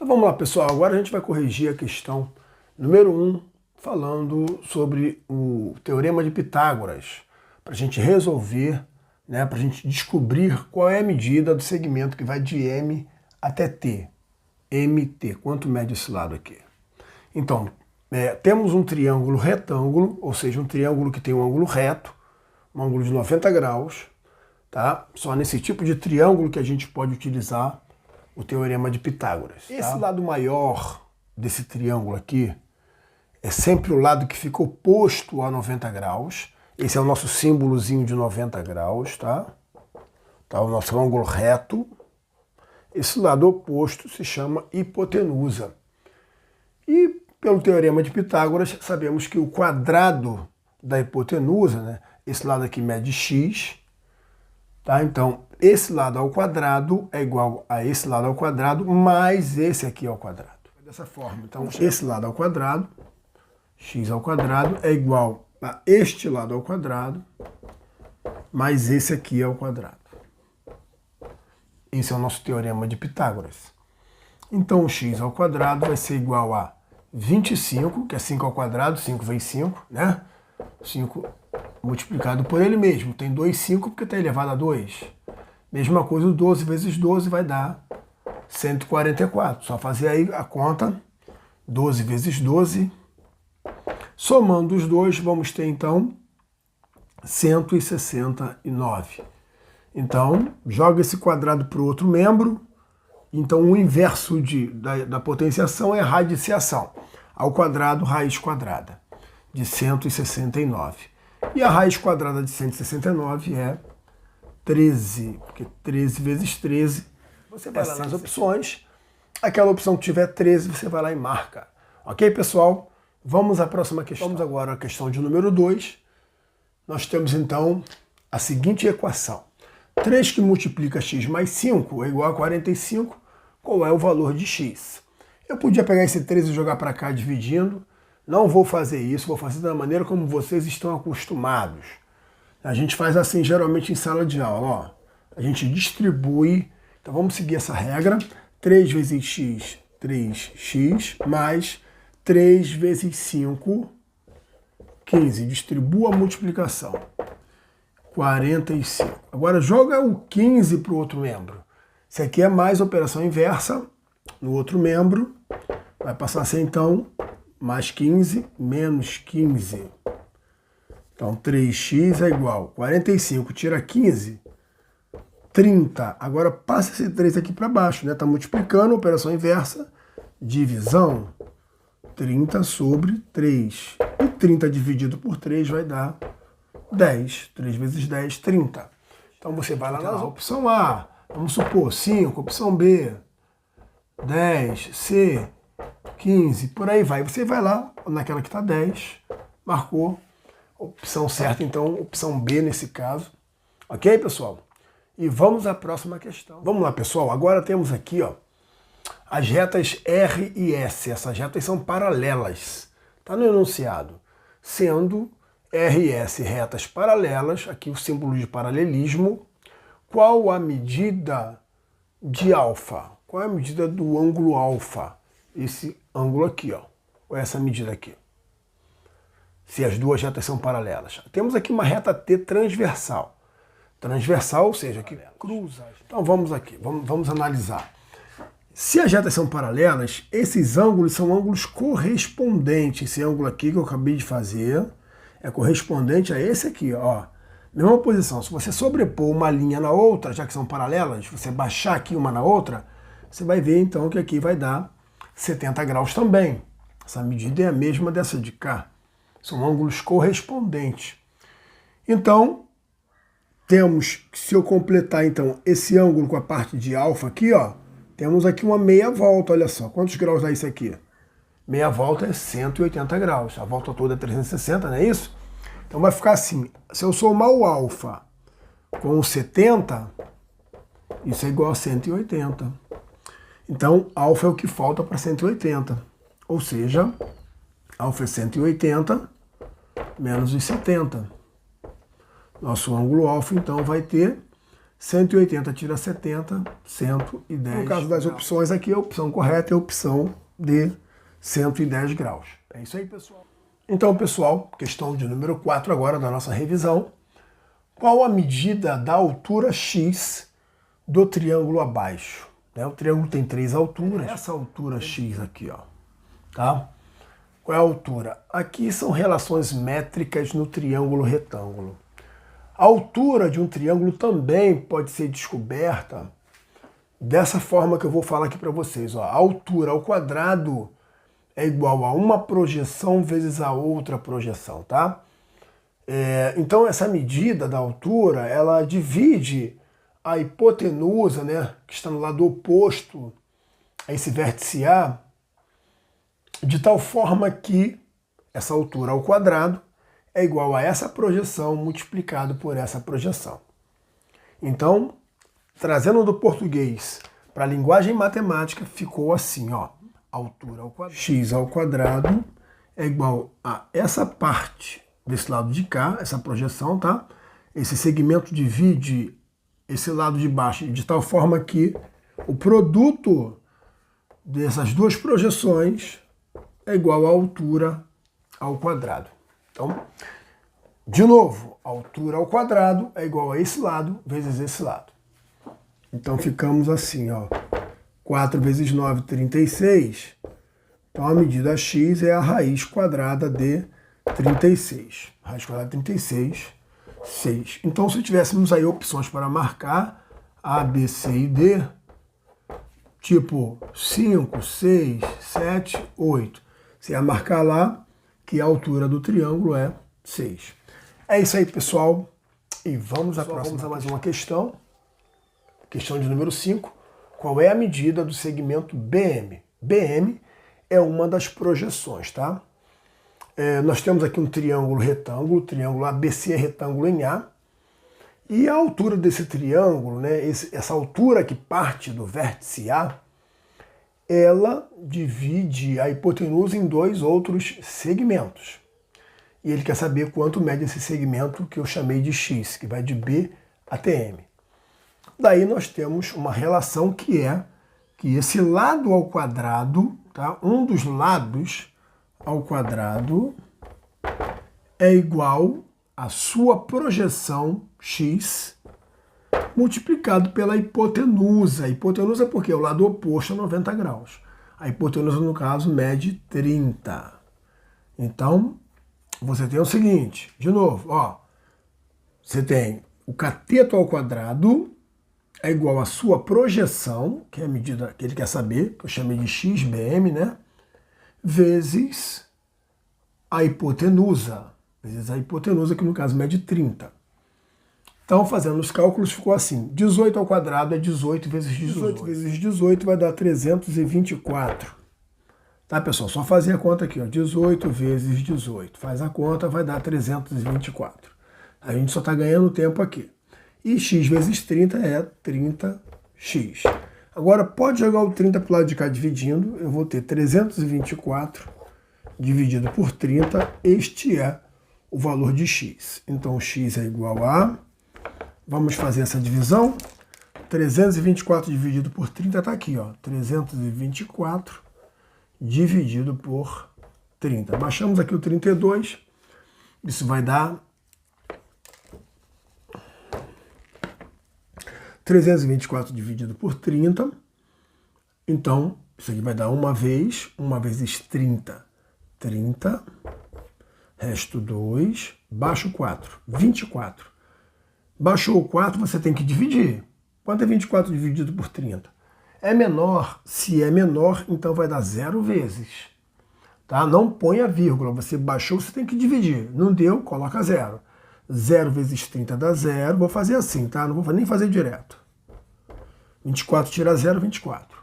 Então vamos lá, pessoal. Agora a gente vai corrigir a questão número 1, falando sobre o Teorema de Pitágoras, para a gente resolver, né, para a gente descobrir qual é a medida do segmento que vai de M até T. MT, quanto mede esse lado aqui? Então, temos um triângulo retângulo, ou seja, um triângulo que tem um ângulo reto, um ângulo de 90 graus, tá? Só nesse tipo de triângulo que a gente pode utilizar o Teorema de Pitágoras. Tá? Esse lado maior desse triângulo aqui é sempre o lado que fica oposto a 90 graus. Esse é o nosso símbolozinho de 90 graus, tá? Tá, o nosso ângulo reto. Esse lado oposto se chama hipotenusa. E pelo Teorema de Pitágoras, sabemos que o quadrado da hipotenusa, né, esse lado aqui mede x, tá? Então, esse lado ao quadrado é igual a esse lado ao quadrado mais esse aqui ao quadrado. Dessa forma, então, esse lado ao quadrado, x ao quadrado, é igual a este lado ao quadrado mais esse aqui ao quadrado. Esse é o nosso Teorema de Pitágoras. Então, o x ao quadrado vai ser igual a 25, que é 5 ao quadrado, 5 vezes 5, né? 5 multiplicado por ele mesmo. Tem 2, 5, porque está elevado a 2. Mesma coisa, o 12 vezes 12 vai dar 144. Só fazer aí a conta, 12 vezes 12. Somando os dois, vamos ter, então, 169. Então, joga esse quadrado para o outro membro. Então, o inverso da potenciação é a radiciação. Ao quadrado, raiz quadrada de 169. E a raiz quadrada de 169 é 13, porque 13 vezes 13, você vai lá nas opções, aquela opção que tiver 13, você vai lá e marca. Ok, pessoal? Vamos à próxima questão. Vamos agora à questão de número 2. Nós temos, então, a seguinte equação. 3 que multiplica x mais 5 é igual a 45. Qual é o valor de x? Eu podia pegar esse 13 e jogar para cá dividindo. Não vou fazer isso, vou fazer da maneira como vocês estão acostumados. A gente faz assim geralmente em sala de aula. Ó. A gente distribui. Então vamos seguir essa regra. 3 vezes x, 3x, mais 3 vezes 5, 15. Distribua a multiplicação. 45. Agora joga o 15 para o outro membro. Esse aqui é mais operação inversa. No outro membro vai passar a ser, então, mais 15 menos 15. Então, 3x é igual a 45. Tira 15, 30. Agora passa esse 3 aqui para baixo, né? Está multiplicando, operação inversa, divisão. 30 sobre 3. E 30 dividido por 3 vai dar 10. 3 vezes 10, 30. Então você vai lá na opção A. Vamos supor 5, opção B, 10, C, 15, por aí vai. Você vai lá naquela que está 10, marcou. Opção certa, então, opção B nesse caso. Ok, pessoal? E vamos à próxima questão. Vamos lá, pessoal. Agora temos aqui, ó, as retas R e S. Essas retas são paralelas. Está no enunciado. Sendo R e S retas paralelas, aqui o símbolo de paralelismo. Qual a medida de alfa? Qual é a medida do ângulo alfa? Esse ângulo aqui, ó. Ou essa medida aqui? Se as duas retas são paralelas. Temos aqui uma reta T transversal. Transversal, ou seja, que cruza. Então vamos aqui, vamos analisar. Se as retas são paralelas, esses ângulos são ângulos correspondentes. Esse ângulo aqui que eu acabei de fazer é correspondente a esse aqui, ó. Mesma posição. Se você sobrepor uma linha na outra, já que são paralelas, você baixar aqui uma na outra, você vai ver então que aqui vai dar 70 graus também. Essa medida é a mesma dessa de cá. São ângulos correspondentes. Então, temos, se eu completar então esse ângulo com a parte de alfa aqui, ó, temos aqui uma meia volta, olha só. Quantos graus dá isso aqui? Meia volta é 180 graus. A volta toda é 360, não é isso? Então vai ficar assim. Se eu somar o alfa com o 70, isso é igual a 180. Então, alfa é o que falta para 180. Ou seja, alfa é 180 menos os 70. Nosso ângulo alfa, então, vai ter 180 tira 70, 110. No caso das opções aqui, a opção correta é a opção de 110 graus. É isso aí, pessoal. Então, pessoal, questão de número 4 agora da nossa revisão. Qual a medida da altura x do triângulo abaixo? O triângulo tem 3 alturas. Essa altura x aqui, ó, tá? Qual é a altura? Aqui são relações métricas no triângulo retângulo. A altura de um triângulo também pode ser descoberta dessa forma que eu vou falar aqui para vocês. Ó. A altura ao quadrado é igual a uma projeção vezes a outra projeção, tá? Então essa medida da altura, ela divide a hipotenusa, né, que está no lado oposto a esse vértice A, de tal forma que essa altura ao quadrado é igual a essa projeção multiplicado por essa projeção. Então, trazendo do português para a linguagem matemática, ficou assim, ó. Altura ao quadrado, x ao quadrado é igual a essa parte desse lado de cá, essa projeção, tá? Esse segmento divide esse lado de baixo de tal forma que o produto dessas duas projeções é igual à altura ao quadrado. Então, de novo, a altura ao quadrado é igual a esse lado vezes esse lado. Então ficamos assim, ó. 4 vezes 9, 36. Então a medida x é a raiz quadrada de 36. Raiz quadrada de 36, 6. Então se tivéssemos aí opções para marcar A, B, C e D, tipo 5, 6, 7, 8. Você ia marcar lá que a altura do triângulo é 6. É isso aí, pessoal. E vamos à próxima. Vamos a mais uma questão. Questão de número 5. Qual é a medida do segmento BM? BM é uma das projeções, tá? Nós temos aqui um triângulo retângulo, triângulo ABC é retângulo em A. E a altura desse triângulo, né, essa altura que parte do vértice A, ela divide a hipotenusa em 2 outros segmentos. E ele quer saber quanto mede esse segmento que eu chamei de x, que vai de B até M. Daí nós temos uma relação que é que esse lado ao quadrado, tá? Um dos lados ao quadrado é igual à sua projeção x multiplicado pela hipotenusa. Hipotenusa porque é o lado oposto a 90 graus. A hipotenusa, no caso, mede 30. Então, você tem o seguinte, de novo, ó. Você tem o cateto ao quadrado é igual à sua projeção, que é a medida que ele quer saber, que eu chamei de xbm, né? Vezes a hipotenusa. Vezes a hipotenusa, que no caso mede 30. Então, fazendo os cálculos, ficou assim. 18 ao quadrado é 18 vezes 18. 18 vezes 18 vai dar 324. Tá, pessoal? Só fazer a conta aqui, ó. 18 vezes 18. Faz a conta, vai dar 324. A gente só está ganhando tempo aqui. E x vezes 30 é 30x. Agora, pode jogar o 30 para o lado de cá dividindo. Eu vou ter 324 dividido por 30. Este é o valor de x. Então, x é igual a... Vamos fazer essa divisão. 324 dividido por 30 está aqui, ó. 324 dividido por 30. Baixamos aqui o 32. Isso vai dar 324 dividido por 30. Então, isso aqui vai dar 1 vezes 30. 30. Resto 2. Baixo 4. 24. Baixou o 4, você tem que dividir. Quanto é 24 dividido por 30? É menor. Se é menor, então vai dar 0 vezes. Tá? Não põe a vírgula. Você baixou, você tem que dividir. Não deu, coloca 0. 0 vezes 30 dá 0. Vou fazer assim, tá? Não vou nem fazer direto. 24 tira 0, 24.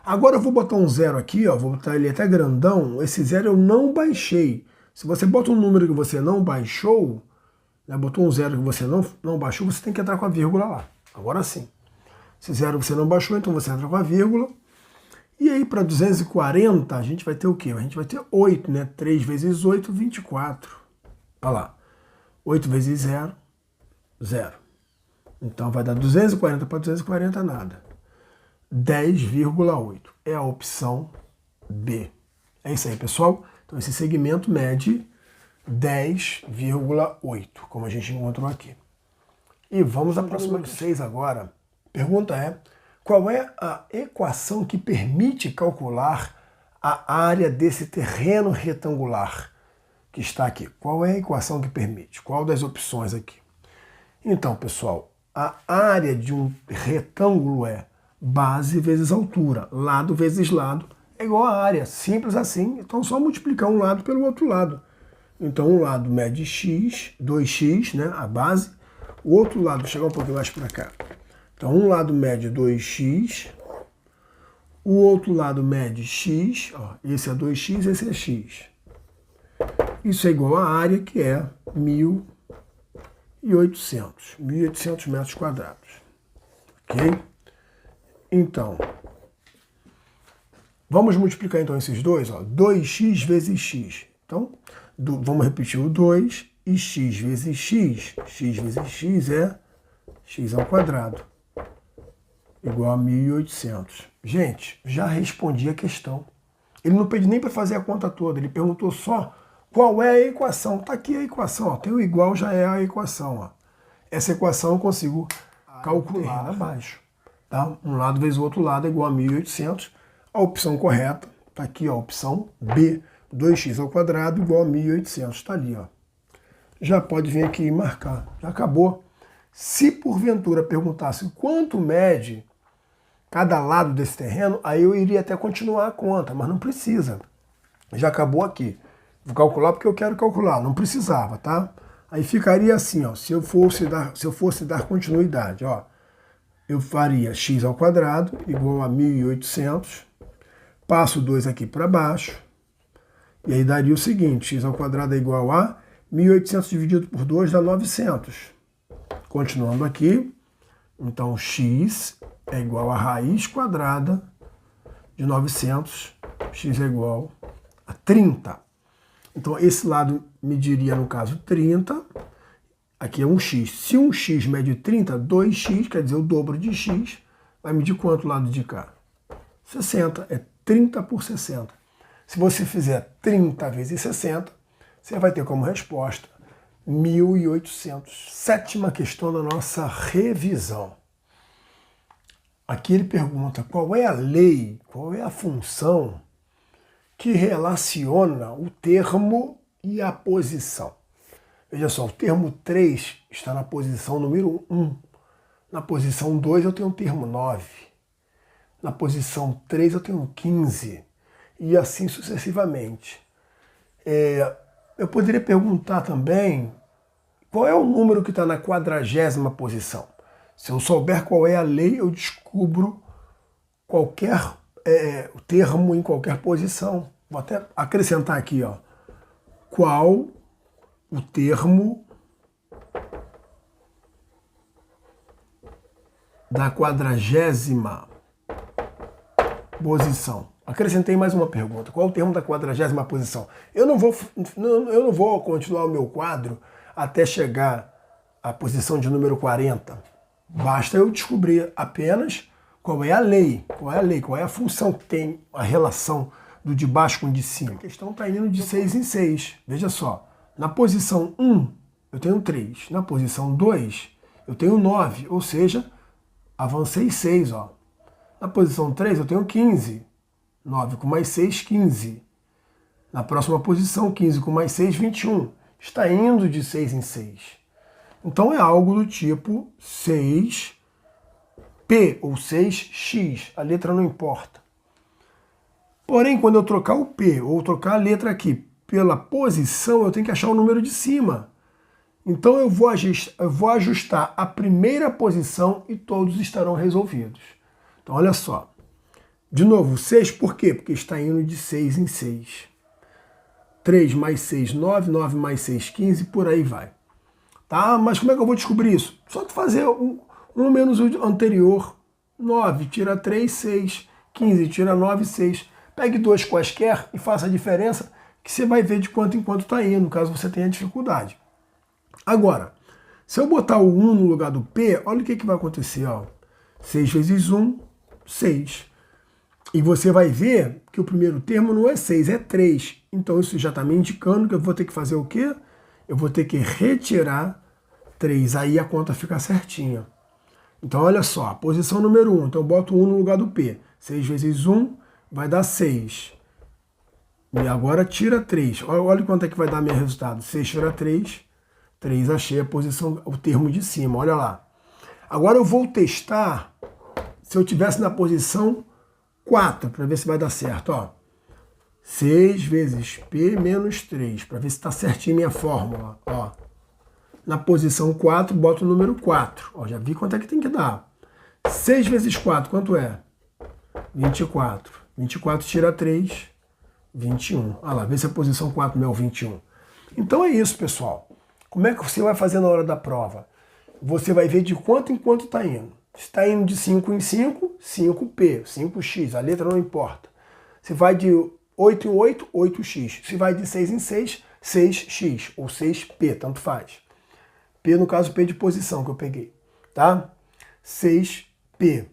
Agora eu vou botar um 0 aqui, ó. Vou botar ele até grandão. Esse 0 eu não baixei. Se você bota um número que você não baixou... Botou um 0 que você não baixou, você tem que entrar com a vírgula lá. Agora sim. Esse 0 você não baixou, então você entra com a vírgula. E aí para 240 a gente vai ter o quê? A gente vai ter 8, né? 3 vezes 8, 24. Olha lá. 8 vezes 0, 0. Então vai dar 240 para 240, nada. 10,8. É a opção B. É isso aí, pessoal. Então esse segmento mede 10,8, como a gente encontrou aqui. E vamos à próxima 6 agora. Pergunta é: qual é a equação que permite calcular a área desse terreno retangular que está aqui? Qual é a equação que permite? Qual das opções aqui? Então, pessoal, a área de um retângulo é base vezes altura, lado vezes lado, é igual a área, simples assim. Então só multiplicar um lado pelo outro lado. Então um lado mede x, 2x, né, a base. O outro lado, vou chegar um pouquinho mais para cá. Então um lado mede 2x, o outro lado mede x, ó, esse é 2x, esse é x. Isso é igual à área, que é 1.800 metros quadrados. Ok? Então, vamos multiplicar então esses dois, ó, 2x vezes x. Então, vamos repetir o 2 e x vezes x. X vezes x é x ao quadrado, igual a 1.800. Gente, já respondi a questão. Ele não pediu nem para fazer a conta toda, ele perguntou só qual é a equação. Está aqui a equação, ó. Tem o igual, já é a equação. Ó. Essa equação eu consigo calcular abaixo. Tá? Um lado vezes o outro lado é igual a 1.800. A opção correta está aqui, ó, a opção B. 2x ao quadrado igual a 1.800. Está ali, ó. Já pode vir aqui e marcar. Já acabou. Se porventura perguntasse quanto mede cada lado desse terreno, aí eu iria até continuar a conta, mas não precisa. Já acabou aqui. Vou calcular porque eu quero calcular, não precisava, tá? Aí ficaria assim, ó, se eu fosse dar continuidade, ó, eu faria x ao quadrado igual a 1.800, passo 2 aqui para baixo, e aí daria o seguinte, x ao quadrado é igual a 1.800 dividido por 2 dá 900. Continuando aqui, então x é igual a raiz quadrada de 900, x é igual a 30. Então esse lado mediria, no caso, 30. Aqui é um x. Se um x mede 30, 2x, quer dizer o dobro de x, vai medir quanto o lado de cá? 60. É 30 por 60. Se você fizer 30 vezes 60, você vai ter como resposta 1.800. Sétima questão da nossa revisão. Aqui ele pergunta qual é a lei, qual é a função que relaciona o termo e a posição. Veja só, o termo 3 está na posição número 1. Na posição 2 eu tenho o termo 9. Na posição 3 eu tenho 15. E assim sucessivamente. Eu poderia perguntar também qual é o número que está na 40ª posição. Se eu souber qual é a lei, eu descubro qualquer termo em qualquer posição. Vou até acrescentar aqui, ó. Qual o termo da 40ª posição? Acrescentei mais uma pergunta. Qual o termo da 40ª posição? Eu não vou continuar o meu quadro até chegar à posição de número 40. Basta eu descobrir apenas qual é a lei, qual é a função que tem a relação do de baixo com o de cima. A questão está indo de 6 em 6. Veja só, na posição 1 eu tenho 3, na posição 2 eu tenho 9, ou seja, avancei 6. Ó. Na posição 3 eu tenho 15, 9 com mais 6, 15. Na próxima posição, 15 com mais 6, 21. Está indo de 6 em 6. Então é algo do tipo 6P ou 6X. A letra não importa. Porém, quando eu trocar o P ou trocar a letra aqui pela posição, eu tenho que achar o número de cima. Então eu vou ajustar a primeira posição e todos estarão resolvidos. Então olha só. De novo, 6 por quê? Porque está indo de 6 em 6. 3 mais 6, 9, 9 mais 6, 15, por aí vai. Tá? Mas como é que eu vou descobrir isso? Só que fazer um menos o anterior. 9 tira 3, 6. 15 tira 9, 6. Pegue dois quaisquer e faça a diferença, que você vai ver de quanto em quanto está indo, caso você tenha dificuldade. Agora, Se eu botar o 1 no lugar do P, olha o que vai acontecer. Ó. 6 vezes 1, 6. E você vai ver que o primeiro termo não é 6, é 3. Então isso já está me indicando que eu vou ter que fazer o quê? Eu vou ter que retirar 3. Aí a conta fica certinha. Então olha só, a posição número 1. Então eu boto 1 no lugar do P. 6 vezes 1 vai dar 6. E agora tira 3. Olha quanto é que vai dar meu resultado. 6 tira 3. 3, achei a posição, o termo de cima. Olha lá. Agora eu vou testar se eu tivesse na posição 4, para ver se vai dar certo. Ó. 6 vezes P menos 3, para ver se está certinho minha fórmula. Ó. Na posição 4, boto o número 4. Ó, já vi quanto é que tem que dar. 6 vezes 4, quanto é? 24. 24 tira 3, 21. Olha lá, vê se a posição 4 não é o 21. Então é isso, pessoal. Como é que você vai fazer na hora da prova? Você vai ver de quanto em quanto está indo. Se está indo de 5 em 5, 5P, 5X, a letra não importa. Se vai de 8 em 8, 8X. Se vai de 6 em 6, 6X ou 6P, tanto faz. P, no caso, P de posição que eu peguei, tá? 6P.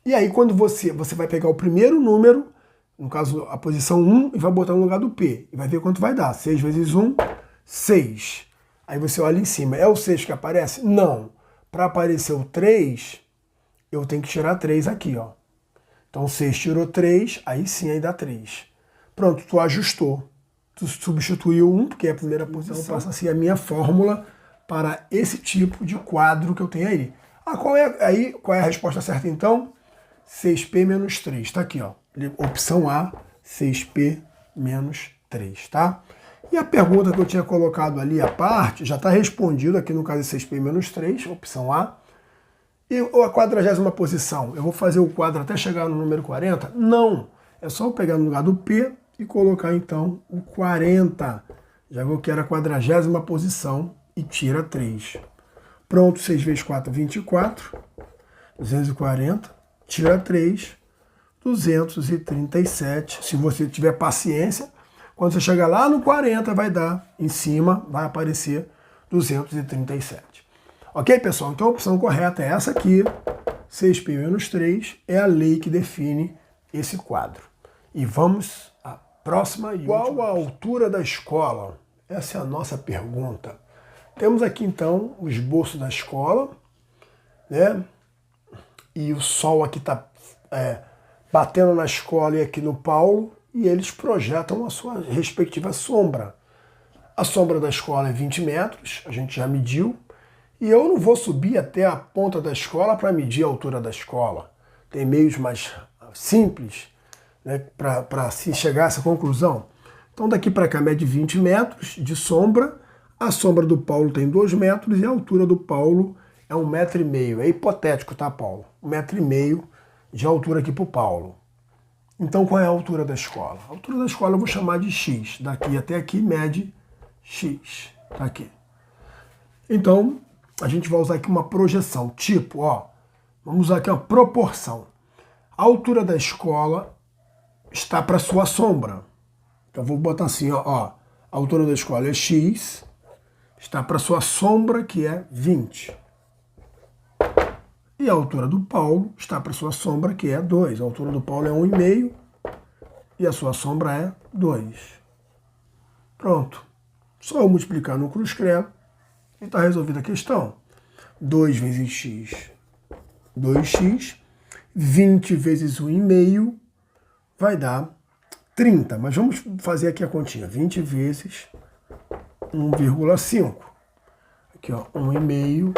E aí, quando você vai pegar o primeiro número, no caso, a posição 1, e vai botar no lugar do P. E vai ver quanto vai dar. 6 vezes 1, 6. Aí você olha em cima. É o 6 que aparece? Não. Para aparecer o 3, eu tenho que tirar 3 aqui, ó. Então, 6 tirou 3, aí sim, aí dá 3. Pronto, tu ajustou. Tu substituiu 1, porque é a primeira posição. Então, passa a ser a minha fórmula para esse tipo de quadro que eu tenho aí. Qual é a resposta certa, então? 6P menos 3. Está aqui, ó. Opção A, 6P menos 3, tá? E a pergunta que eu tinha colocado ali à parte, já está respondido aqui no caso de 6P menos 3, opção A. E a 40ª posição, eu vou fazer o quadro até chegar no número 40? Não, é só eu pegar no lugar do P e colocar então o 40. Já vou que era a 40ª posição e tira 3. Pronto, 6 vezes 4, 24. 240, tira 3, 237. Se você tiver paciência, quando você chegar lá no 40, vai dar, em cima, vai aparecer 237. Ok, pessoal? Então a opção correta é essa aqui. 6P menos 3 é a lei que define esse quadro. E vamos à próxima e última. Qual a altura da escola? Essa é a nossa pergunta. Temos aqui, então, o esboço da escola, né? E o sol aqui está batendo na escola e aqui no Paulo, e eles projetam a sua respectiva sombra. A sombra da escola é 20 metros, a gente já mediu, e eu não vou subir até a ponta da escola para medir a altura da escola. Tem meios mais simples, né, para se chegar a essa conclusão. Então daqui para cá mede 20 metros de sombra, a sombra do Paulo tem 2 metros e a altura do Paulo é 1,5 metro. É hipotético, tá, Paulo? 1,5 metro de altura aqui para o Paulo. Então, qual é a altura da escola? A altura da escola eu vou chamar de X. Daqui até aqui mede X. Tá aqui. Então, a gente vai usar aqui uma projeção. Tipo, ó, vamos usar aqui uma proporção. A altura da escola está para sua sombra. Então, vou botar assim, ó. A altura da escola é X, está para sua sombra, que é 20. E a altura do Paulo está para sua sombra, que é 2. A altura do Paulo é 1,5 e a sua sombra é 2. Pronto. Só eu multiplicar no cruz credo e está resolvida a questão. 2 vezes x, 2x. 20 vezes 1,5 vai dar 30. Mas vamos fazer aqui a continha. 20 vezes 1,5. Aqui, ó, 1,5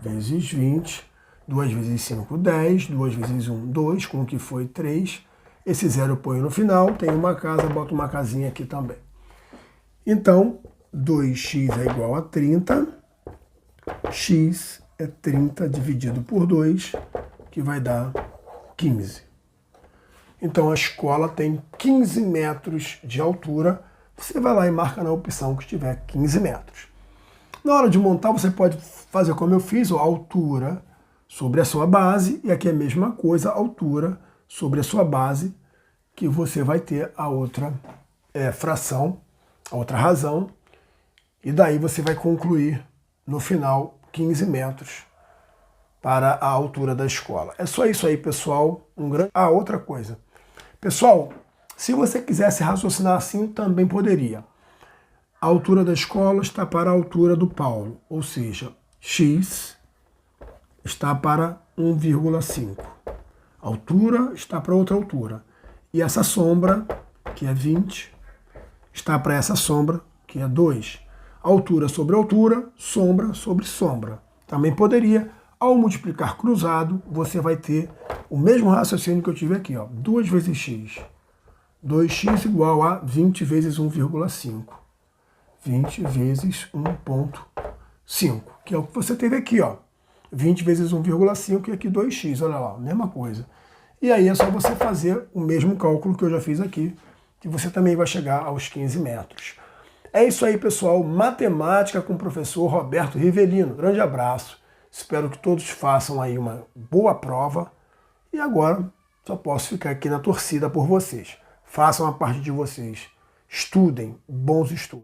vezes 20. 2 vezes 5, 10. 2 vezes 1, 2. Com o que foi 3. Esse zero eu ponho no final. Tem uma casa, boto uma casinha aqui também. Então, 2x é igual a 30. X é 30 dividido por 2, que vai dar 15. Então, a escola tem 15 metros de altura. Você vai lá e marca na opção que tiver 15 metros. Na hora de montar, você pode fazer como eu fiz, a altura sobre a sua base, e aqui é a mesma coisa, a altura sobre a sua base, que você vai ter a outra fração, a outra razão, e daí você vai concluir no final 15 metros para a altura da escola. É só isso aí, pessoal. Outra coisa. Pessoal, se você quisesse raciocinar assim, também poderia. A altura da escola está para a altura do Paulo, ou seja, x está para 1,5. A altura está para outra altura. E essa sombra, que é 20, está para essa sombra, que é 2. Altura sobre altura, sombra sobre sombra. Também poderia, ao multiplicar cruzado, você vai ter o mesmo raciocínio que eu tive aqui, ó, 2 vezes x. 2x igual a 20 vezes 1,5. 20 vezes 1,5, que é o que você teve aqui, ó. 20 vezes 1,5 e aqui 2x, olha lá, mesma coisa. E aí é só você fazer o mesmo cálculo que eu já fiz aqui, que você também vai chegar aos 15 metros. É isso aí, pessoal. Matemática com o professor Roberto Rivelino. Grande abraço. Espero que todos façam aí uma boa prova. E agora só posso ficar aqui na torcida por vocês. Façam a parte de vocês. Estudem, bons estudos.